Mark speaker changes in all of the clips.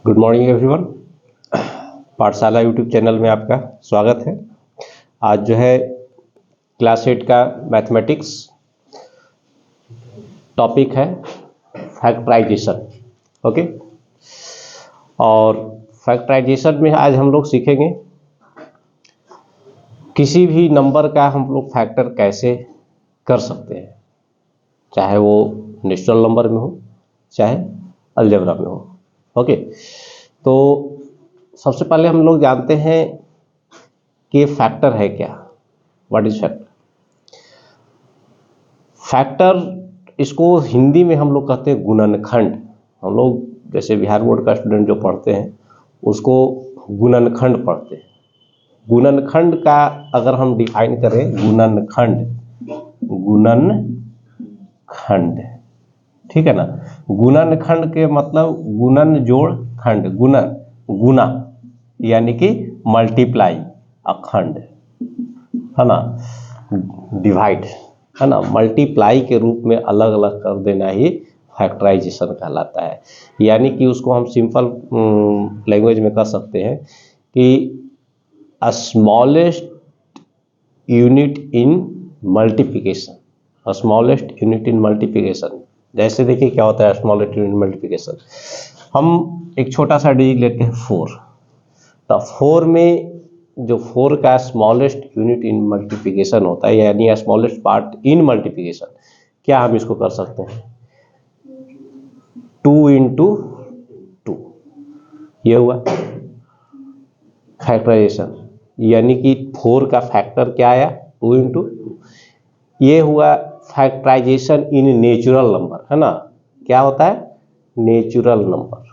Speaker 1: Good morning everyone. पाठशाला YouTube channel में आपका स्वागत है। आज जो है क्लास 8 का मैथमेटिक्स टॉपिक है फैक्टराइजेशन। ओके, और फैक्टराइजेशन में आज हम लोग सीखेंगे किसी भी नंबर का हम लोग फैक्टर कैसे कर सकते हैं, चाहे वो नेचुरल नंबर में हो चाहे अलजेब्रा में हो। ओके, तो सबसे पहले हम लोग जानते हैं कि फैक्टर है क्या, व्हाट इज फैक्टर। फैक्टर इसको हिंदी में हम लोग कहते हैं गुणनखंड। हम लोग जैसे बिहार बोर्ड का स्टूडेंट जो पढ़ते हैं उसको गुणनखंड पढ़ते हैं। गुणनखंड का अगर हम डिफाइन करें, गुणनखंड, ठीक है ना। गुणनखंड के मतलब गुणन जोड़ खंड, गुना यानी कि मल्टीप्लाई, अखंड है ना, डिवाइड है ना, मल्टीप्लाई के रूप में अलग अलग कर देना ही फैक्टराइजेशन कहलाता है। यानी कि उसको हम सिंपल लैंग्वेज में कह सकते हैं कि smallest unit in multiplication, smallest unit in multiplication. जैसे देखिए क्या होता है स्मॉलेस्ट यूनिट मल्टीप्लिकेशन। हम एक छोटा सा डिजिट लेते हैं 4, तो 4 में जो 4 का स्मॉलेस्ट यूनिट इन मल्टीप्लिकेशन होता है, यानी स्मॉलेस्ट पार्ट इन मल्टीप्लिकेशन, क्या हम इसको कर सकते हैं 2 इंटू 2। ये हुआ फैक्टराइजेशन, यानी कि 4 का फैक्टर क्या आया 2 इंटू 2। ये हुआ फैक्टराइजेशन इन नेचुरल नंबर, है ना। क्या होता है नेचुरल नंबर,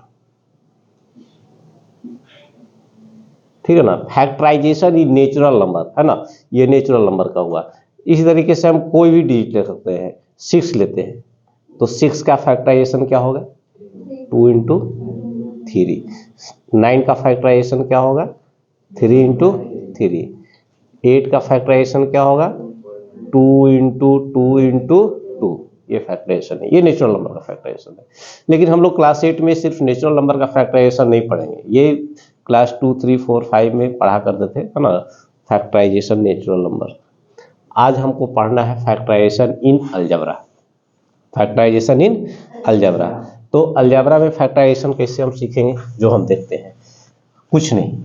Speaker 1: ठीक है ना। फैक्टराइजेशन इन नेचुरल नंबर, है ना, ये नेचुरल नंबर का हुआ। इसी तरीके से हम कोई भी डिजिट ले सकते हैं। 6 लेते हैं तो 6 का फैक्टराइजेशन क्या होगा 2 इंटू 3। 9 का फैक्टराइजेशन क्या होगा 3 इंटू 3। 8 का फैक्टराइजेशन क्या होगा 2 इंटू 2 इंटू 2। ये फैक्टराइजेशन है, ये नेचुरल नंबर का फैक्टराइजेशन है। लेकिन हम लोग क्लास 8 में सिर्फ नेचुरल नंबर का फैक्टराइजेशन नहीं पढ़ेंगे, ये क्लास 2, 3, 4, 5 में पढ़ा करते थे, है ना, फैक्टराइजेशन नेचुरल नंबर। आज हमको पढ़ना है फैक्टराइजेशन इन अलजेब्रा, फैक्टराइजेशन इन अलजेब्रा। तो अलजेब्रा में फैक्टराइजेशन कैसे हम सीखेंगे, जो हम देखते हैं कुछ नहीं।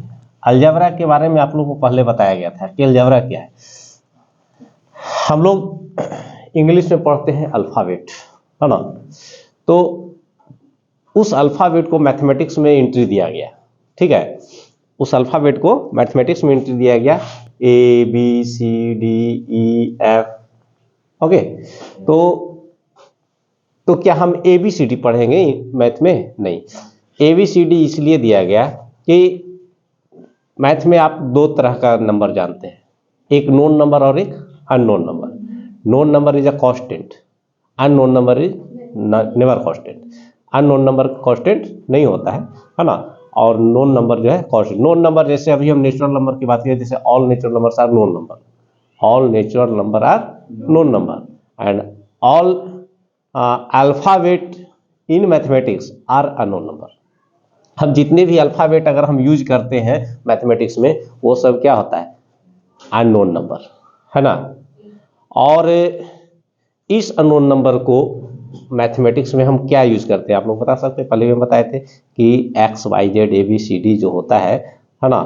Speaker 1: अलजेब्रा के बारे में आप लोगों को पहले बताया गया था कि अलजेब्रा क्या है। हम लोग इंग्लिश में पढ़ते हैं अल्फ़ाबेट, है ना। तो उस अल्फ़ाबेट को मैथमेटिक्स में एंट्री दिया गया, ठीक है। उस अल्फ़ाबेट को मैथमेटिक्स में एंट्री दिया गया ABCDEF। ओके, तो क्या हम ABCD पढ़ेंगे मैथ में? नहीं। ABCD इसलिए दिया गया कि मैथ में आप दो तरह का नंबर जानते हैं, एक नोन नंबर और एक unknown number. Known number is a constant, unknown number is never constant. Unknown number constant नहीं होता है ना। और नोन नंबर जो है कांस्टेंट। नोन नंबर जैसे अभी हम नेचुरल नंबर की बात करें, जैसे all natural numbers are known number, all natural number are known number, and all alphabet in mathematics are unknown number. हम जितने भी अल्फाबेट अगर हम यूज करते हैं मैथमेटिक्स में, वो सब क्या होता है अननोन नंबर, है ना। और इस अननोन नंबर को मैथमेटिक्स में हम क्या यूज करते हैं, आप लोग बता सकते हैं? पहले भी बताए थे कि एक्स वाई जेड ABCD जो होता है ना,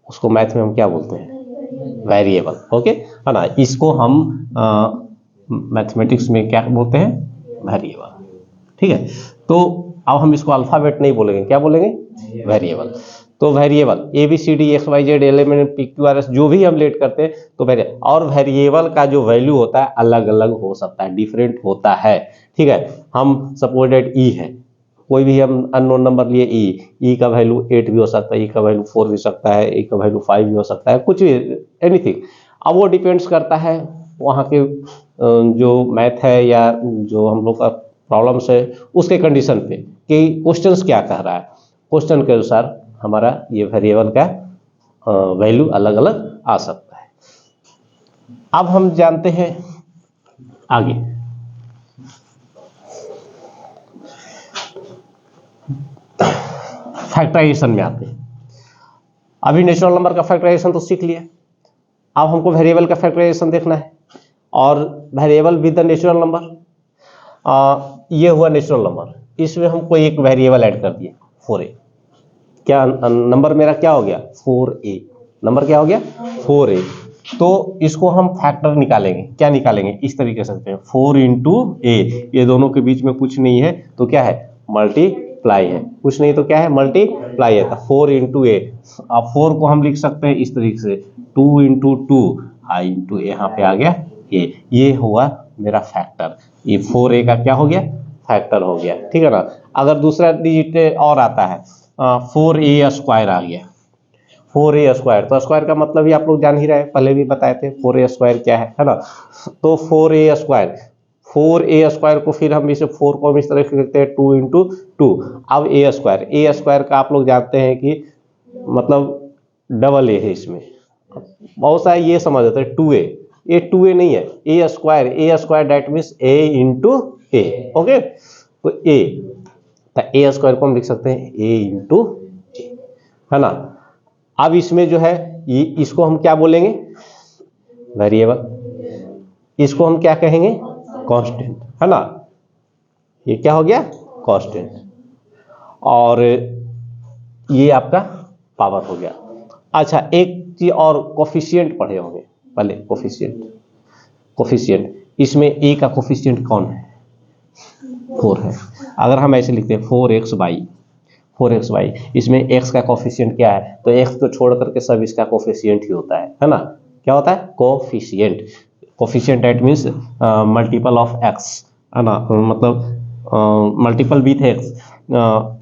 Speaker 1: उसको मैथ में हम क्या बोलते हैं वेरिएबल। ओके, है ना। इसको हम मैथमेटिक्स में क्या बोलते हैं वेरिएबल, ठीक है। तो अब हम इसको अल्फाबेट नहीं बोलेंगे, क्या बोलेंगे वेरिएबल। तो variable ABCD XYZ element PQRS जो भी हम लेट करते हैं तो वेरिएबल। और वेरिएबल का जो वैल्यू होता है अलग अलग हो सकता है, डिफरेंट होता है, ठीक है। हम सपोजेड E है, कोई भी हम अननोन नंबर लिए E का वैल्यू 8 भी हो सकता है, E का वैल्यू 4 भी हो सकता है, E का वैल्यू 5 भी हो सकता है, कुछ भी, एनीथिंग। अब वो डिपेंड्स करता है वहाँ के जो मैथ है या जो हम लोग का प्रॉब्लम्स है उसके कंडीशन पे कि क्वेश्चंस क्या कह रहा है। क्वेश्चन के अनुसार हमारा ये वेरिएबल का वैल्यू अलग अलग आ सकता है। अब हम जानते हैं आगे फैक्टराइजेशन में आते हैं। अभी नेचुरल नंबर का फैक्टराइजेशन तो सीख लिया, अब हमको वेरिएबल का फैक्टराइजेशन देखना है, और variable with the natural number. ये हुआ नेचुरल नंबर, इसमें हम कोई एक वेरिएबल ऐड कर दिए 4a। क्या नंबर मेरा क्या हो गया? 4a। नंबर क्या हो गया? 4a। तो इसको हम फैक्टर निकालेंगे, क्या निकालेंगे? इस तरीके से सकते हैं 4 इंटू ए, ये दोनों के बीच में कुछ नहीं है तो क्या है? मल्टीप्लाई है, कुछ नहीं तो क्या है? मल्टीप्लाई है। तो 4 इंटू ए, अब 4 को हम लिख सकते हैं इस तरीके से 2 इंटू 2 आई इंटू यहाँ पे आ गया ए। ये हुआ मेरा फैक्टर, ये 4a का क्या हो गया? फैक्टर हो गया, ठीक है ना। अगर दूसरा डिजिट और आता है 4a स्क्वायर आ गया, 4a स्क्वायर, तो स्क्वायर का मतलब ही आप लोग जान ही रहे हैं, पहले भी बताए थे 4a स्क्वायर क्या है ना। तो 4a स्क्वायर, 4a स्क्वायर को फिर हम इसे 4 को हम इस तरह से लिखते हैं 2 इंटू 2। अब a स्क्वायर का आप लोग जानते हैं कि मतलब डबल a है, इसमें बहुत सारे ये समझ जाते हैं 2a, ये 2a नहीं है, a square that means a into a। Okay, तो a स्क्वायर को हम लिख सकते हैं a इंटू a, है ना। अब इसमें जो है ये, इसको हम क्या बोलेंगे? वेरिएबल। इसको हम क्या कहेंगे? कांस्टेंट, है ना। ये क्या हो गया? कांस्टेंट। और ये आपका पावर हो गया। अच्छा, एक चीज और, कोफिशिएंट पढ़े होंगे पहले, कोफिशिएंट। इसमें a का कोफिशिएंट कौन है? 4 है। अगर हम ऐसे लिखते हैं 4xy, इसमें x का कोफिशिएंट क्या है? तो x को छोड़ करके सब इसका कोफिशिएंट ही होता है ना। क्या होता है? Coefficient that means multiple of x, है ना, मतलब मल्टीपल विथ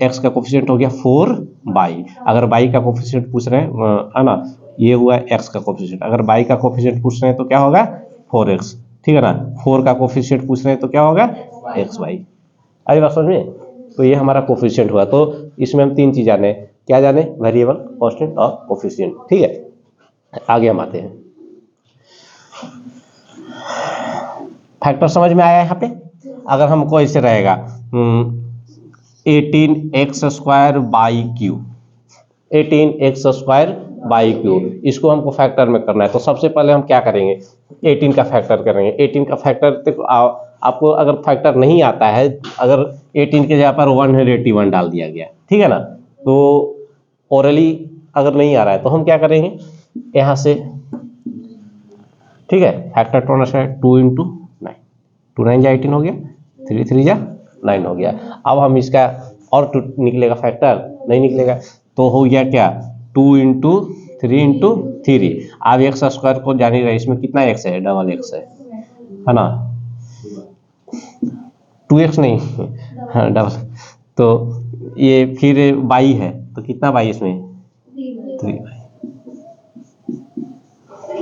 Speaker 1: x का कोफिशिएंट हो गया 4y। अगर y का कोफिशिएंट पूछ रहे हैं, है ना, ये हुआ x का कोफिशिएंट। अगर y का कोफिशिएंट पूछ रहे हैं तो क्या होगा? 4x, ठीक है ना। 4 का कोफिशिएंट पूछ रहे हैं तो क्या होगा? xy। आई बात समझ में? तो ये हमारा कोफिशिएंट हुआ। तो इसमें हम 3 चीज जाने, क्या जाने? वेरिएबल, कांस्टेंट और कोफिशिएंट, ठीक है। आगे हम आते हैं, फैक्टर समझ में आया यहाँ पे। अगर हमको ऐसे रहेगा 18x square by Q, 18x square by Q, इसको हमको फैक्टर में करना है। तो सबसे पहले हम क्या करेंगे? 18 का फैक्टर करेंगे। 18 का फैक्टर आपको अगर फैक्टर नहीं आता है, अगर 18 के जगह पर 181 डाल दिया गया, ठीक है ना, तो ओरली अगर नहीं आ रहा है तो हम क्या करेंगे? यहाँ से, ठीक है, फैक्टर टोना से 2 इंटू 9, 2 9 जा 18 हो गया, 3 3 जा 9 हो गया। अब हम इसका और 2 निकलेगा, फैक्टर नहीं निकलेगा, तो हो गया क्या? 2 इंटू 3 इंटू 3। अब एक्स स्क्वायर को जान ही रहे, इसमें कितना x है? डबल x है ना, 2x नहीं, हाँ डबल। तो ये फिर y है, तो कितना y इसमें? 3y,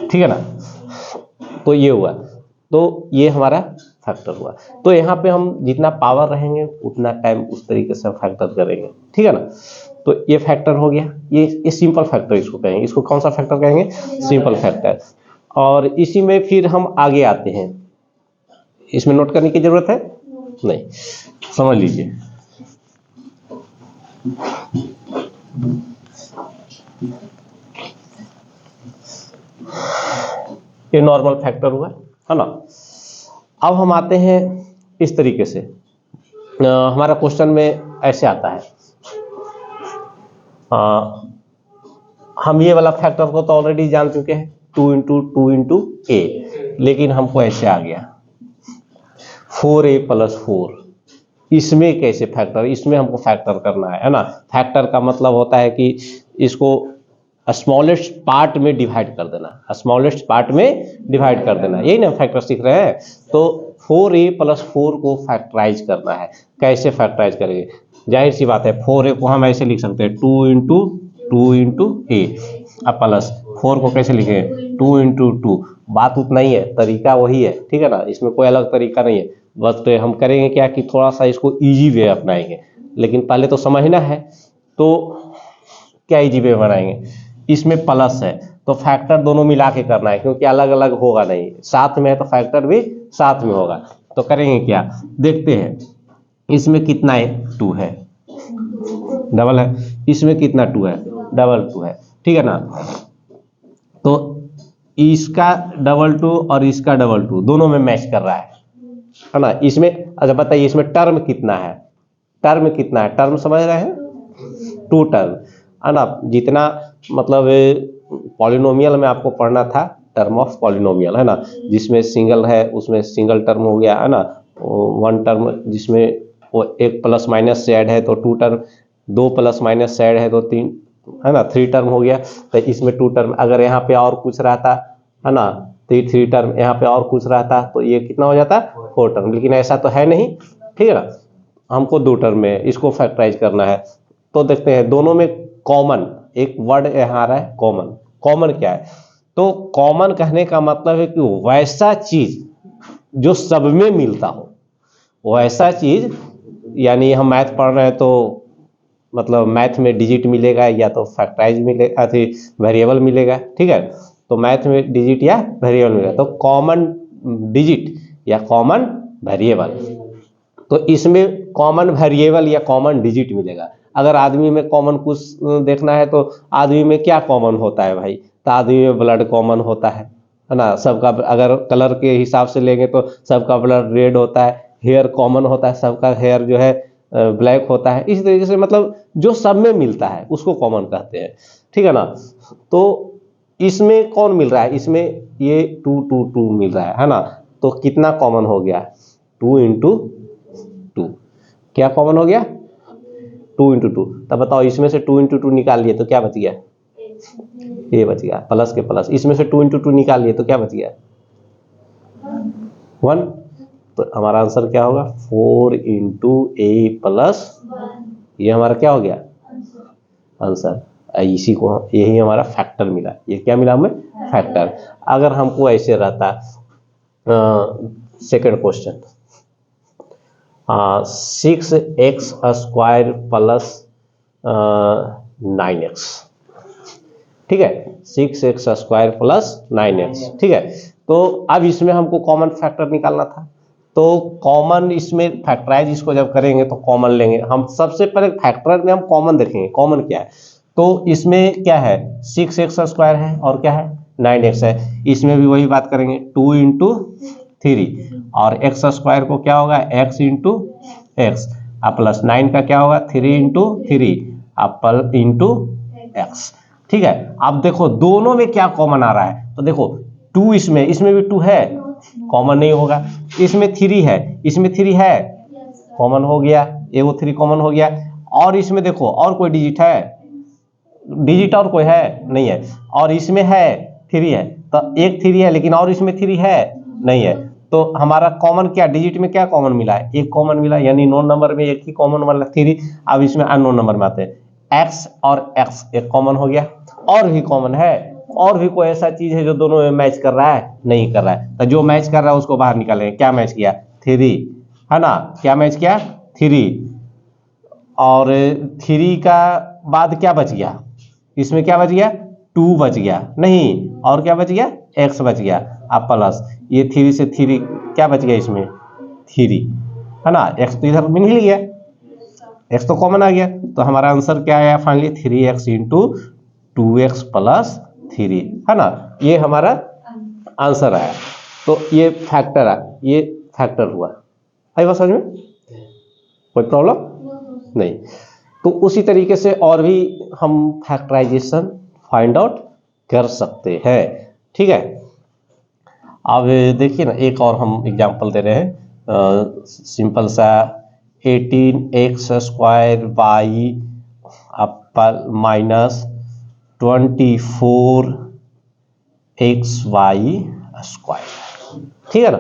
Speaker 1: ठीक है ना। तो ये हुआ, तो ये हमारा फैक्टर हुआ। तो यहाँ पे हम जितना पावर रहेंगे उतना टाइम उस तरीके से फैक्टर करेंगे, ठीक है ना। तो ये फैक्टर हो गया, ये सिंपल फैक्टर इसको कहेंगे। इसको कौन सा फैक्टर कहेंगे? Simple factor. और इसी में फिर हम आगे आते हैं, इसमें नोट करने की जरूरत है नहीं, समझ लीजिए। ये नॉर्मल फैक्टर हुआ, है ना। अब हम आते हैं इस तरीके से, हमारा क्वेश्चन में ऐसे आता है, हम ये वाला फैक्टर को तो ऑलरेडी जान चुके हैं, 2 इंटू a, लेकिन हमको ऐसे आ गया 4a प्लस 4। इसमें कैसे फैक्टर? इसमें हमको फैक्टर करना है ना। फैक्टर का मतलब होता है कि इसको स्मॉलेस्ट पार्ट में डिवाइड कर देना, स्मॉलेस्ट पार्ट में डिवाइड कर देना, यही ना फैक्टर सीख रहे हैं। तो 4a प्लस 4 को फैक्टराइज करना है। कैसे फैक्टराइज करेंगे? जाहिर सी बात है, 4a को हम ऐसे लिख सकते हैं 2 इंटू a, अब प्लस 4 को कैसे लिखेंगे? 2 इंटू 2। बात उतना ही है, तरीका वही है, ठीक है ना, इसमें कोई अलग तरीका नहीं है। बस हम करेंगे क्या कि थोड़ा सा इसको इजी वे अपनाएंगे, लेकिन पहले तो समझना है। तो क्या इजी वे बनाएंगे? इसमें प्लस है तो फैक्टर दोनों मिला के करना है, क्योंकि अलग अलग होगा नहीं, साथ में है तो फैक्टर भी साथ में होगा। तो करेंगे क्या? देखते हैं, इसमें कितना है? 2 है, डबल है, इसमें कितना 2 है, डबल 2 है, ठीक है ना। तो इसका डबल 2 और इसका डबल 2 दोनों में मैच कर रहा है ना। इसमें अच्छा बताइए इसमें टर्म कितना है, टर्म कितना है, टर्म समझ रहे हैं, 2 टर्म है ना। जितना मतलब पॉलिनोमियल में आपको पढ़ना था टर्म ऑफ पॉलिनोमियल है ना, जिसमें सिंगल है उसमें सिंगल टर्म हो गया है ना, 1 टर्म जिसमें वो 1 प्लस माइनस से ऐड है तो 2 टर्म, 2 प्लस माइनस से ऐड है तो 3 है ना, 3 टर्म हो गया। तो इसमें 2 टर्म, अगर यहाँ पे और कुछ रहता है ना तो ये 3 टर्म, यहाँ पे और कुछ रहता तो ये कितना हो जाता 4 टर्म, लेकिन ऐसा तो है नहीं, ठीक है ना। हमको 2 टर्म में इसको फैक्टराइज करना है। तो देखते हैं दोनों में कॉमन एक वर्ड यहाँ आ रहा है, कॉमन। कॉमन क्या है, तो कॉमन कहने का मतलब है कि वैसा चीज जो सब में मिलता हो, वैसा चीज, यानी हम मैथ पढ़ रहे हैं तो मतलब मैथ में डिजिट मिलेगा या तो फैक्टराइज मिलेगा, वेरिएबल मिलेगा, ठीक है। तो मैथ में डिजिट या वेरिएबल मिलेगा, तो कॉमन डिजिट या कॉमन वेरिएबल। तो इसमें कॉमन वेरिएबल या कॉमन डिजिट मिलेगा। अगर आदमी में कॉमन कुछ देखना है तो आदमी में क्या कॉमन होता है भाई, तो आदमी में ब्लड कॉमन होता है ना। सबका अगर कलर के हिसाब से लेंगे तो सबका ब्लड रेड होता है, हेयर कॉमन होता है, सबका हेयर जो है ब्लैक होता है। इस तरीके से मतलब जो सब में मिलता है उसको कॉमन कहते हैं, ठीक है ना। तो इसमें कौन मिल रहा है, इसमें ये 2 2 2 मिल रहा है ना। तो कितना कॉमन हो गया, 2 इंटू 2, क्या कॉमन हो गया 2 इंटू 2। तब बताओ इसमें से 2 इंटू 2 निकाल लिए तो क्या बच गया, ये बच गया, प्लस के प्लस। इसमें से 2 इंटू 2 निकाल लिए तो क्या बच गया 1। तो हमारा आंसर क्या होगा 4 इंटू ए प्लस, ये हमारा क्या हो गया आंसर। इसी को यही हमारा फैक्टर मिला, ये क्या मिला हमें फैक्टर। अगर हमको ऐसे रहता second question 6x square plus 9x, ठीक है, 6x स्क्वायर प्लस 9x, ठीक है। तो अब इसमें हमको कॉमन फैक्टर निकालना था, तो कॉमन इसमें फैक्टराइज इसको जब करेंगे तो कॉमन लेंगे हम। सबसे पहले फैक्टर में हम कॉमन देखेंगे, कॉमन क्या है। तो इसमें क्या है 6x स्क्वायर है और क्या है 9x है। इसमें भी वही बात करेंगे 2 इंटू 3 और x स्क्वायर को क्या होगा x इंटू एक्स, प्लस 9 का क्या होगा 3 इंटू 3 इंटू एक्स, ठीक है। अब देखो दोनों में क्या कॉमन आ रहा है, तो देखो 2 इसमें भी 2 है, कॉमन नहीं होगा। इसमें 3 है, इसमें 3 है, कॉमन हो गया, ये वो 3 कॉमन हो गया। और इसमें देखो और कोई डिजिट है, डिजिट और कोई है नहीं है, और इसमें है 3 है, तो एक 3 है लेकिन और इसमें 3 है नहीं है। तो हमारा कॉमन क्या, डिजिट में क्या कॉमन मिला है, एक कॉमन मिला, यानी नोन नंबर में एक ही कॉमन वाला 3। अब इसमें अननोन नंबर में आते हैं x और x, एक कॉमन हो गया। और भी कॉमन है, और भी कोई ऐसा चीज है जो दोनों में मैच कर रहा है, नहीं कर रहा है। तो जो मैच कर रहा है उसको बाहर निकालेंगे। क्या मैच किया 3 है ना, क्या मैच किया 3, और 3 का बाद क्या बच गया, इसमें क्या बच गया 2 बच गया नहीं, और क्या बच गया x बच गया। अब प्लस ये 3 से 3 क्या बच गया इसमें 3 है ना, x तो इधर मिल ही गया, x तो कॉमन आ गया। तो हमारा आंसर क्या आया finally 3x into 2x plus 3 है ना, ये हमारा आंसर आया। तो ये फैक्टर ये फैक्टर हुआ, आई बात समझ में, कोई प्रॉब्लम नहीं। तो उसी तरीके से और भी हम फैक्टराइजेशन फाइंड आउट कर सकते हैं, ठीक है। अब देखिए ना एक और हम एग्जांपल दे रहे हैं सिंपल सा 18x square by minus 24xy square, ठीक है ना।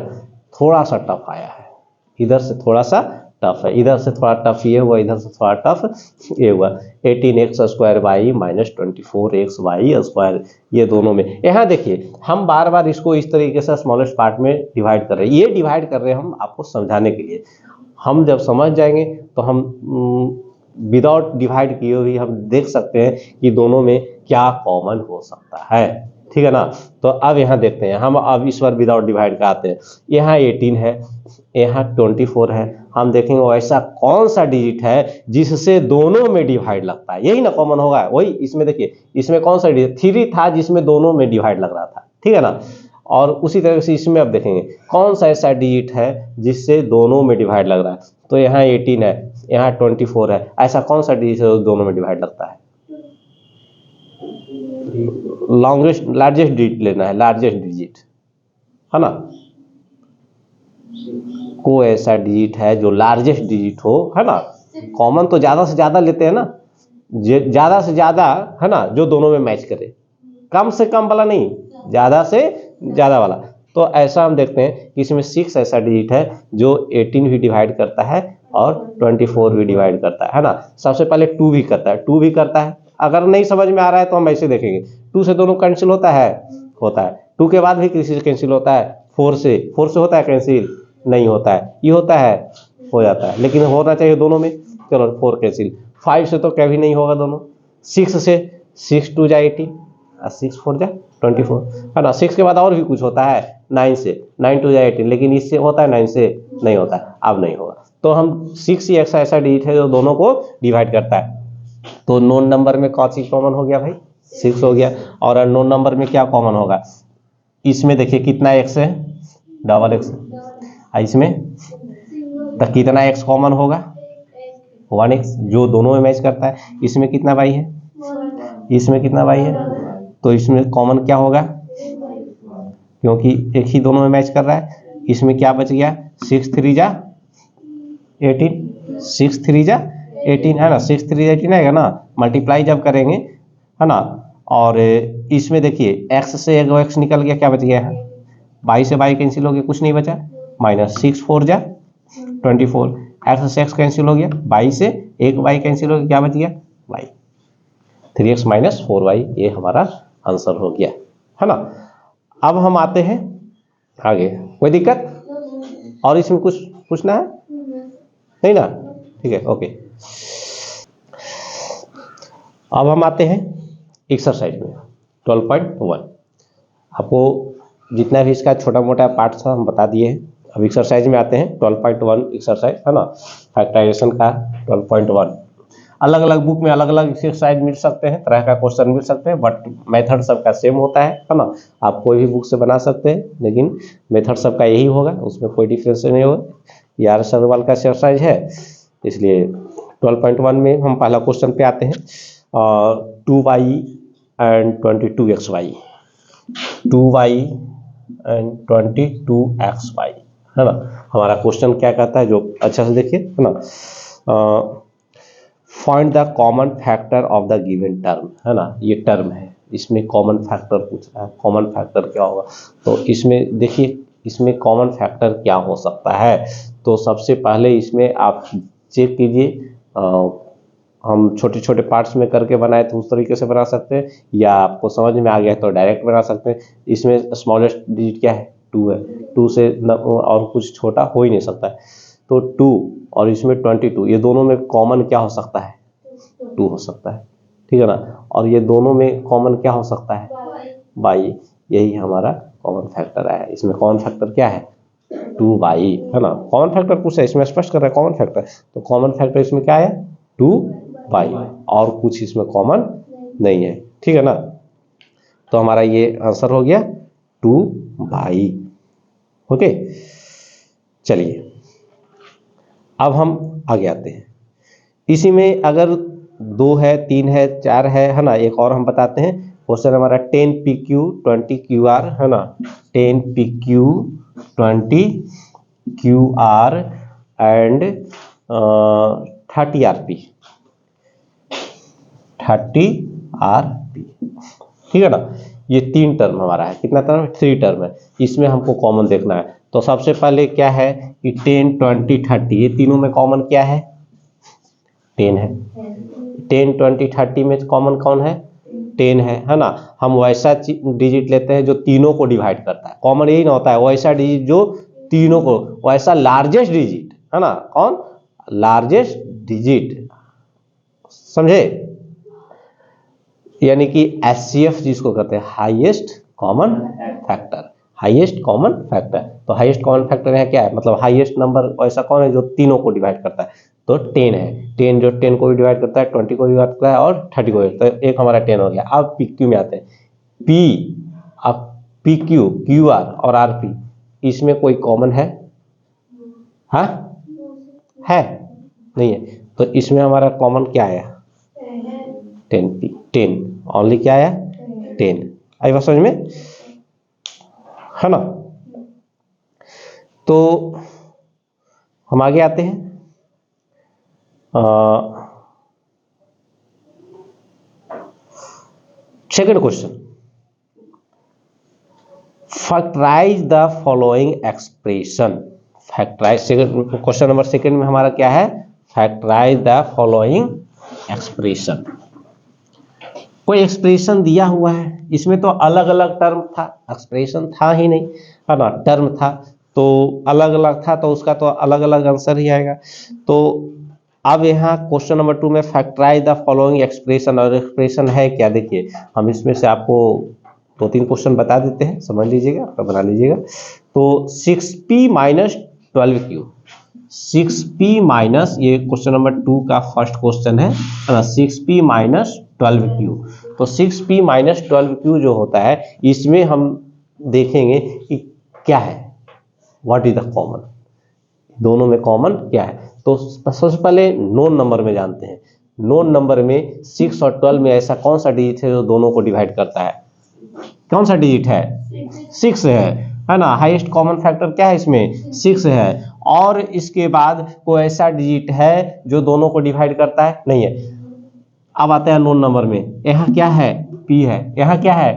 Speaker 1: थोड़ा सा टफ आया है, इधर से थोड़ा सा टफ है, इधर से थोड़ा टफ ये हुआ, इधर से थोड़ा टफ ये हुआ। 18x square by minus 24xy square, ये दोनों में यहाँ देखिए हम बार बार इसको इस तरीके से स्मॉलेस्ट पार्ट में डिवाइड कर रहे हैं। ये डिवाइड कर रहे हैं हम आपको समझाने के लिए, हम जब समझ जाएंगे तो हम विदाउट डिवाइड किए हुए हम देख सकते हैं कि दोनों में क्या कॉमन हो सकता है, ठीक है ना। तो अब यहाँ देखते हैं, हम अब इस बार विदाउट डिवाइड का आते हैं। यहाँ 18 है, यहाँ 24 है। हम देखेंगे ऐसा कौन सा डिजिट है जिससे दोनों में डिवाइड लगता है, यही ना कॉमन होगा। वही इसमें देखिए, इसमें कौन सा डिजिट 3 था जिसमें दोनों में डिवाइड लग रहा था, ठीक है ना। और उसी तरह से इसमें अब देखेंगे कौन सा ऐसा डिजिट है जिससे दोनों में डिवाइड लग रहा है। तो यहाँ 18 है, यहाँ 24 है, ऐसा कौन सा डिजिट है दोनों में डिवाइड लगता है। लॉन्गेस्ट लार्जेस्ट डिजिट लेना है, लार्जेस्ट डिजिट है ना। कोई ऐसा डिजिट है जो लार्जेस्ट डिजिट हो, है ना। कॉमन तो ज्यादा से ज्यादा लेते हैं ना, ज्यादा से ज्यादा, है ना, जो दोनों में मैच करे, कम से कम वाला नहीं, ज्यादा से ज्यादा वाला। तो ऐसा हम देखते हैं कि इसमें 6 ऐसा डिजिट है जो 18 भी डिवाइड करता है और 24 भी डिवाइड करता है ना। सबसे पहले 2 भी करता है, 2 भी करता है। अगर नहीं समझ में आ रहा है तो हम ऐसे देखेंगे, 2 से दोनों कैंसिल होता है, होता है। 2 के बाद भी किसी से कैंसिल होता है, 4 से होता है कैंसिल, नहीं होता है, ये होता है, हो जाता है, लेकिन होना चाहिए दोनों में। चलो 4 कैंसिल, 5 से तो कभी नहीं होगा दोनों, 6 से, 6 2 जा 18 और 6 4 जा 24, है ना। 6 के बाद और भी कुछ होता है, 9 से, 9 2 जा 18, लेकिन इससे होता है, 9 से नहीं होता है, अब नहीं होगा। तो हम 6 ही ऐसा डिजिट है जो दोनों को डिवाइड करता है। तो नोन नंबर में कौन सी कॉमन हो गया भाई, 6 हो गया। और अननोन नंबर में क्या कॉमन होगा, इसमें देखिए कितना x है, डबल x, इसमें तो कितना x कॉमन होगा, 1x, जो दोनों में मैच करता है। इसमें कितना y है, इसमें कितना y है, तो इसमें कॉमन क्या होगा, क्योंकि एक ही दोनों में मैच कर रहा है। इसमें क्या बच गया, 6 3 जा 18, 6 3 जा 18, है ना, 6 3 जा 18 आएगा ना। मल्टीप्लाई जब करेंगे, है ना, और इसमें देखिए x से एक x निकल गया, क्या बच गया है, y से y कैंसिल हो गया, कुछ नहीं बचा, -6 4 जा 24, x से x कैंसिल हो गया, y से एक y कैंसिल हो गया, क्या बच गया, y, 3x - 4y, ये हमारा आंसर हो गया, है ना। अब हम आते हैं आगे, कोई दिक्कत और इसमें कुछ पूछना है, नहीं ना, ठीक है, ओके। अब हम आते हैं एक्सरसाइज में 12.1। आपको जितना भी इसका छोटा मोटा पार्ट था हम बता दिए हैं। अब एक्सरसाइज में आते हैं 12.1 एक्सरसाइज, है ना, फैक्टराइजेशन का 12.1। अलग अलग बुक में अलग अलग एक्सरसाइज मिल सकते हैं, तरह का क्वेश्चन मिल सकते हैं, बट मेथड सबका सेम होता है ना। आप कोई भी बुक से बना सकते हैं, लेकिन मेथड सबका यही होगा, उसमें कोई डिफरेंस नहीं होगा। यार सरवाल का एक्सरसाइज है, इसलिए 12.1 में हम पहला क्वेश्चन पे आते हैं। 2y and 22xy, 2y and 22xy, है ना। हमारा क्वेश्चन क्या कहता है, जो अच्छा से देखिए, है ना। Find the common factor of the given term, है ना, ये टर्म है, इसमें कॉमन फैक्टर पूछ रहा है। कॉमन फैक्टर क्या होगा, तो इसमें देखिए, इसमें कॉमन फैक्टर क्या हो सकता है। तो सबसे पहले इसमें आप चेक कीजिए, हम छोटे छोटे पार्ट्स में करके बनाए तो उस तरीके से बना सकते हैं, या आपको समझ में आ गया तो डायरेक्ट बना सकते हैं। इसमें स्मॉलेस्ट डिजिट क्या है, 2 है, 2 से और कुछ छोटा हो ही नहीं सकता है। तो 2 और इसमें 22, ये दोनों में कॉमन क्या हो सकता है, 2 हो सकता है, ठीक है ना। और ये दोनों में कॉमन क्या हो सकता है, y, यही हमारा कॉमन फैक्टर है। इसमें कॉमन फैक्टर क्या है, 2y, है ना। कॉमन फैक्टर पूछा है, इसमें स्पष्ट कर रहा है कॉमन फैक्टर, तो कॉमन फैक्टर इसमें क्या है, 2y, और कुछ इसमें कॉमन नहीं है, ठीक है ना। तो हमारा ये आंसर हो गया 2y, ओके। चलिए अब हम आगे आते हैं। इसी में अगर 2 है, 3 है, 4 है ना, एक और हम बताते हैं। क्वेश्चन हमारा 10 PQ 20 QR, है ना, 10 PQ 20 QR and 30 RP, 30 RP, ठीक है ना। ये 3 टर्म हमारा है, कितना टर्म, 3 टर्म है। इसमें हमको कॉमन देखना है। तो सबसे पहले क्या है कि 10 20 30, ये तीनों में कॉमन क्या है, 10 है। 10 20 30 में कॉमन कौन है, 10 है ना। हम वैसा डिजिट लेते हैं जो तीनों को डिवाइड करता है, कॉमन यही ना होता है, वैसा डिजिट जो तीनों को, वैसा लार्जेस्ट डिजिट, है ना, कौन, लार्जेस्ट डिजिट, समझे। यानी कि HCF जिसको कहते हैं highest common factor, highest common factor. तो हाईएस्ट कॉमन फैक्टर है क्या है, मतलब हाईएस्ट नंबर ऐसा कौन है जो तीनों को डिवाइड करता है, तो 10 है। 10 जो 10 को भी डिवाइड करता है, 20 को भी डिवाइड करता है और 30 को भी। तो एक हमारा 10 हो गया। अब PQ में आते हैं। P, अब PQ, QR और RP, इसमें कोई कॉमन है? हाँ है, नहीं है। तो इसमें हमारा कॉमन क्या आया, 10P, 10 ओनली क्या आया, 10। आई बात समझ में, है ना। तो हम आगे आते हैं। Second question, factorise the following expression. Factorise, second question number second में हमारा क्या है, फैक्टराइज द फॉलोइंग एक्सप्रेशन। कोई एक्सप्रेशन दिया हुआ है, इसमें तो अलग अलग टर्म था, एक्सप्रेशन था ही नहीं, है ना, टर्म था तो अलग अलग था, तो उसका तो अलग अलग आंसर ही आएगा। तो अब यहाँ क्वेश्चन नंबर 2 में फैक्टराइज द फॉलोइंग एक्सप्रेशन, और एक्सप्रेशन है क्या, देखिए हम इसमें से आपको 2-3 क्वेश्चन बता देते हैं, समझ लीजिएगा, बना लीजिएगा। तो 6P minus 12Q, 6P minus, ये क्वेश्चन नंबर 2 का फर्स्ट क्वेश्चन है ना, 6P माइनस 12Q। तो 6P माइनस 12Q जो होता है, इसमें हम देखेंगे कि क्या है, व्हाट इज द कॉमन, दोनों में कॉमन क्या है। तो सबसे पहले नोन नंबर में जानते हैं। नोन नंबर में 6 और 12 में ऐसा कौन सा डिजिट है जो दोनों को डिवाइड करता है, कौन सा डिजिट है, 6 है ना। हाईएस्ट कॉमन फैक्टर क्या है इसमें, 6 है। और इसके बाद कोई ऐसा डिजिट है जो दोनों को डिवाइड करता है, नहीं है। अब आते हैं नोन नंबर में, यहाँ क्या है, P है, यहाँ क्या है,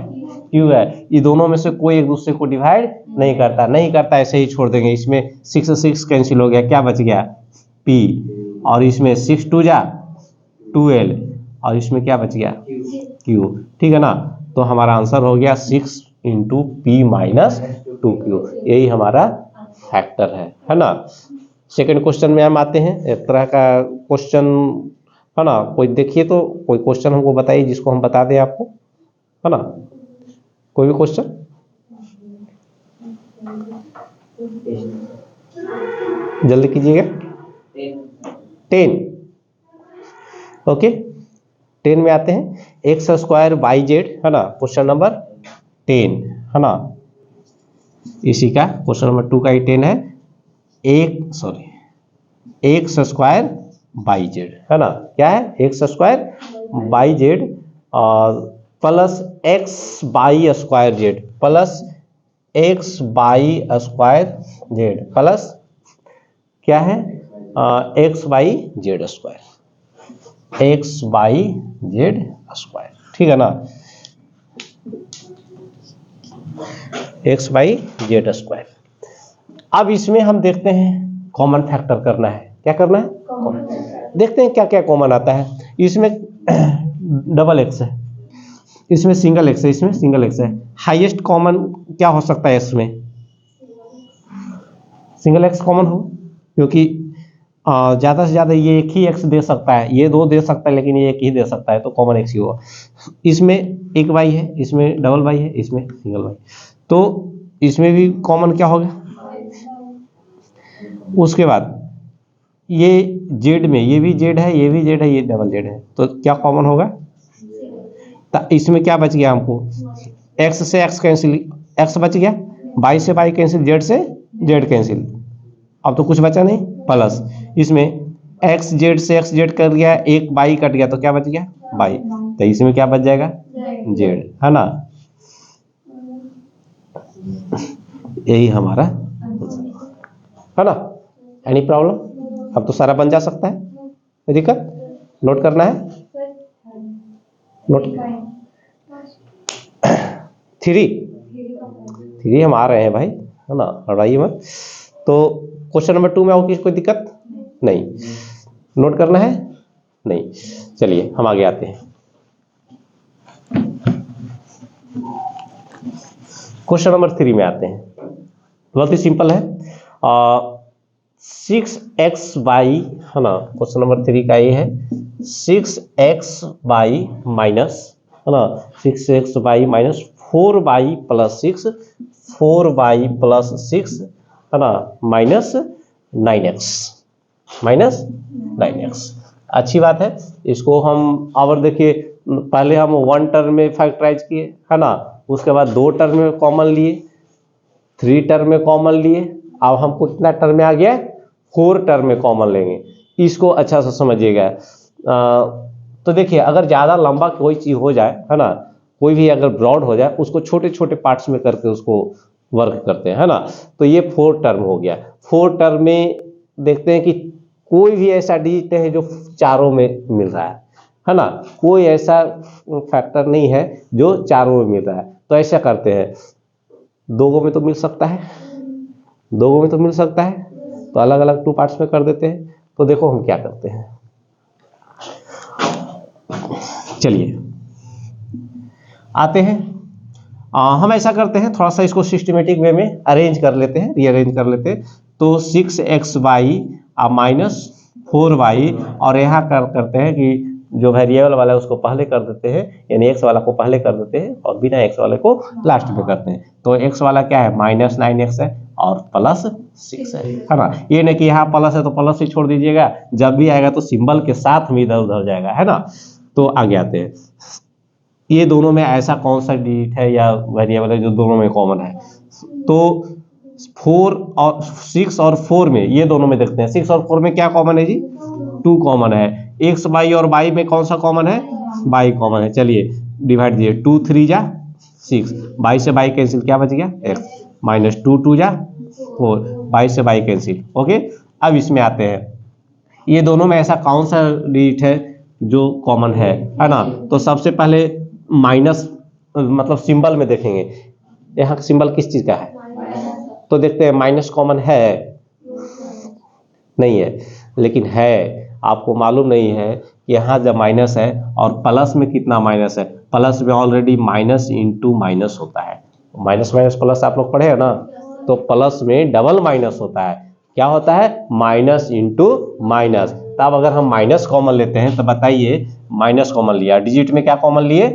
Speaker 1: Q है। ये दोनों में से कोई एक दूसरे को डिवाइड नहीं करता, नहीं करता, ऐसे ही छोड़ देंगे। इसमें 6 से 6 कैंसिल हो गया, क्या बच गया, P, और इसमें 6 2 जा 12, और इसमें क्या बच गया, Q, ठीक है ना। तो हमारा आंसर हो गया 6 इंटू P माइनस 2Q, यही हमारा फैक्टर है ना। सेकंड क्वेश्चन में हम आते हैं। एक तरह का क्वेश्चन है ना, कोई देखिए तो कोई क्वेश्चन हमको बताइए जिसको हम बता दें आपको, है ना, कोई भी क्वेश्चन। जल्दी कीजिएगा। 10, ओके, 10 में आते हैं। एक्स स्क्वायर बाई जेड, है ना, क्वेश्चन नंबर 10, है ना, इसी का क्वेश्चन नंबर 2 का ही 10 है। एक्स स्क्वायर बाई जेड, है ना, क्या है, x square by Z plus x by square Z, plus x by square Z, plus क्या है, x by Z square, x by Z square, ठीक है ना, एक्स बाई जेड स्क्वायर। अब इसमें हम देखते हैं कॉमन फैक्टर करना है, क्या करना है, देखते हैं क्या क्या कॉमन आता है। इसमें डबल एक्स है, इसमें सिंगल एक्स है, इसमें सिंगल एक्स है। हाईएस्ट कॉमन क्या हो सकता है इसमें, सिंगल एक्स कॉमन हो, क्योंकि ज़्यादा से ज़्यादा ये एक ही एक्स दे सकता है, ये दो दे सकता है लेकिन ये एक ही दे सकता है, तो कॉमन एक्स ही होगा। इसमें एक वाई है, इसमें डबल वाई है, इसमें सिंगल वाई, तो इसमें भी कॉमन क्या होगा। उसके बाद ये जेड में, ये भी जेड है, ये भी जेड है, ये डबल जेड है, तो क्या कॉमन होगा, तो इसमें क्या बच गया हमको, एक्स से एक्स कैंसिल, एक्स बच गया, बाई से बाई कैंसिल, जेड से जेड कैंसिल, अब तो कुछ बचा नहीं, प्लस इसमें एक्स जेड से एक्स जेड कट गया, एक बाई कट गया, तो क्या बच गया, बाई, तो इसमें क्या बच जाएगा, जेड, है ना, यही हमारा है ना। एनी प्रॉब्लम, अब तो सारा बन जा सकता है, कोई दिक्कत, नोट करना है, नोट 3 हम आ रहे हैं भाई, है ना, हड़ाइए मत। तो क्वेश्चन नंबर 2 में आओ, कोई दिक्कत नहीं, नोट करना है नहीं, चलिए हम आगे आते हैं। क्वेश्चन नंबर 3 में आते हैं, बहुत ही सिंपल है। 6x बाई, है ना, क्वेश्चन नंबर 3 का ये है, 6x बाई माइनस है ना, 6x minus 4y plus 6, 4y plus 6 है ना, माइनस 9x। अच्छी बात है। इसको हम और देखिए, पहले हम 1 टर्म में फैक्टराइज किए है ना, उसके बाद 2 टर्म में कॉमन लिए, 3 टर्म में कॉमन लिए, अब हमको कितना टर्म में आ गया, 4 टर्म में कॉमन लेंगे। इसको अच्छा से समझिएगा। तो देखिए, अगर ज़्यादा लंबा कोई चीज़ हो जाए है ना, कोई भी अगर ब्रॉड हो जाए, उसको छोटे छोटे पार्ट्स में करके उसको वर्क करते हैं है ना। तो ये 4 टर्म हो गया। 4 टर्म में देखते हैं कि कोई भी ऐसा डिजिट है जो चारों में मिल रहा है ना, कोई ऐसा फैक्टर नहीं है जो चारों में मिल रहा है। तो ऐसा करते हैं, 2 में तो मिल सकता है, 2 में तो मिल सकता है, तो अलग अलग 2 पार्ट्स में कर देते हैं। तो देखो हम क्या करते हैं, चलिए आते हैं। हम ऐसा करते हैं, थोड़ा सा इसको सिस्टमेटिक वे में अरेंज कर लेते हैं, रीअरेंज कर लेते हैं। तो 6xy माइनस 4y, और यहाँ करते हैं कि जो वेरिएबल वाला है उसको पहले कर देते हैं, यानी x वाला को पहले कर देते हैं और बिना x वाले को लास्ट में करते हैं। तो x वाला क्या है, माइनस 9x है और प्लस 6 है ना। ये नहीं कि यहाँ प्लस है तो प्लस ही छोड़ दीजिएगा, जब भी आएगा तो सिंबल के साथ में इधर उधर जाएगा है ना। तो आगे आते हैं, ये दोनों में ऐसा कौन सा डिजिट है या वेरिएबल है जो दोनों में कॉमन है। तो 4 और 6 और 4 में, ये दोनों में देखते हैं 6 और 4 में क्या कॉमन है जी, 2 कॉमन है। x y और y में कौन सा कॉमन है, y कॉमन है। चलिए डिवाइड दिए, 2 3 जा 6, y से y कैंसिल, क्या बच गया x, माइनस 2 2 जा 4, y से y कैंसिल। ओके, अब इसमें आते हैं, ये दोनों में ऐसा कौन सा डिजिट है जो कॉमन है ना। तो सबसे पहले माइनस, मतलब सिंबल में देखेंगे, यहाँ सिंबल किस चीज का है, तो देखते हैं माइनस कॉमन है, नहीं है, लेकिन है। आपको मालूम नहीं है कि यहाँ जब माइनस है और प्लस में कितना माइनस है, प्लस में ऑलरेडी माइनस इंटू माइनस होता है। माइनस माइनस प्लस आप लोग पढ़े हैं ना, तो प्लस में डबल माइनस होता है। क्या होता है, माइनस इंटू माइनस। तब अगर हम माइनस कॉमन लेते हैं तो बताइए, माइनस कॉमन लिया, डिजिट में क्या कॉमन लिए,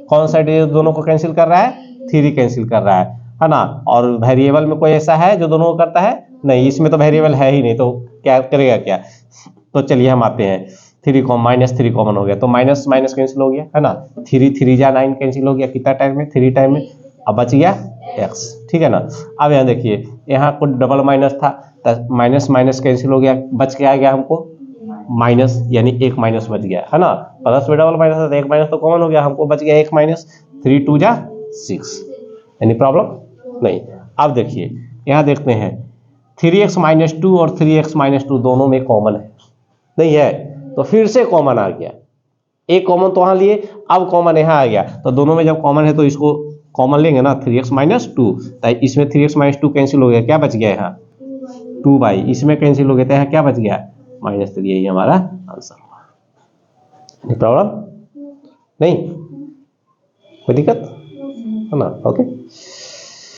Speaker 1: कौन सा डिजिट दोनों को कैंसिल कर रहा है, 3 कैंसिल कर रहा है ना। और वेरिएबल में कोई ऐसा है जो दोनों को करता है, नहीं, इसमें तो वेरिएबल है ही नहीं, तो क्या करेगा क्या। तो चलिए हम आते हैं, 3 माइनस 3 कॉमन हो गया, तो माइनस माइनस कैंसिल हो गया है ना, 3 3 जा 9 कैंसिल हो गया, कितना टाइम में, 3 टाइम में, अब बच गया x, ठीक है ना। अब यहाँ देखिए, यहाँ कुछ डबल माइनस था, तो माइनस माइनस कैंसिल हो गया, बच के आ गया हमको माइनस, यानी 1 माइनस बच गया है ना। प्लस में डबल माइनस था तो 1 माइनस तो कॉमन हो गया, हमको बच गया 1 माइनस, 3 2 जा 6, एनी प्रॉब्लम नहीं। अब देखिए यहाँ देखते हैं, 3x माइनस 2 और 3x माइनस 2 दोनों में कॉमन है, नहीं है, तो फिर से कॉमन आ गया, एक कॉमन तो वहां लिए, अब कॉमन यहाँ आ गया, तो दोनों में जब कॉमन है तो इसको कॉमन लेंगे ना, 3x माइनस 2, इसमें 3x माइनस 2 कैंसिल हो गया, क्या बच गया यहाँ 2y, इसमें कैंसिल हो गया, तो यहाँ क्या बच गया -3, यही हमारा आंसर हुआ। प्रॉब्लम नहीं, कोई दिक्कत है ना, ओके।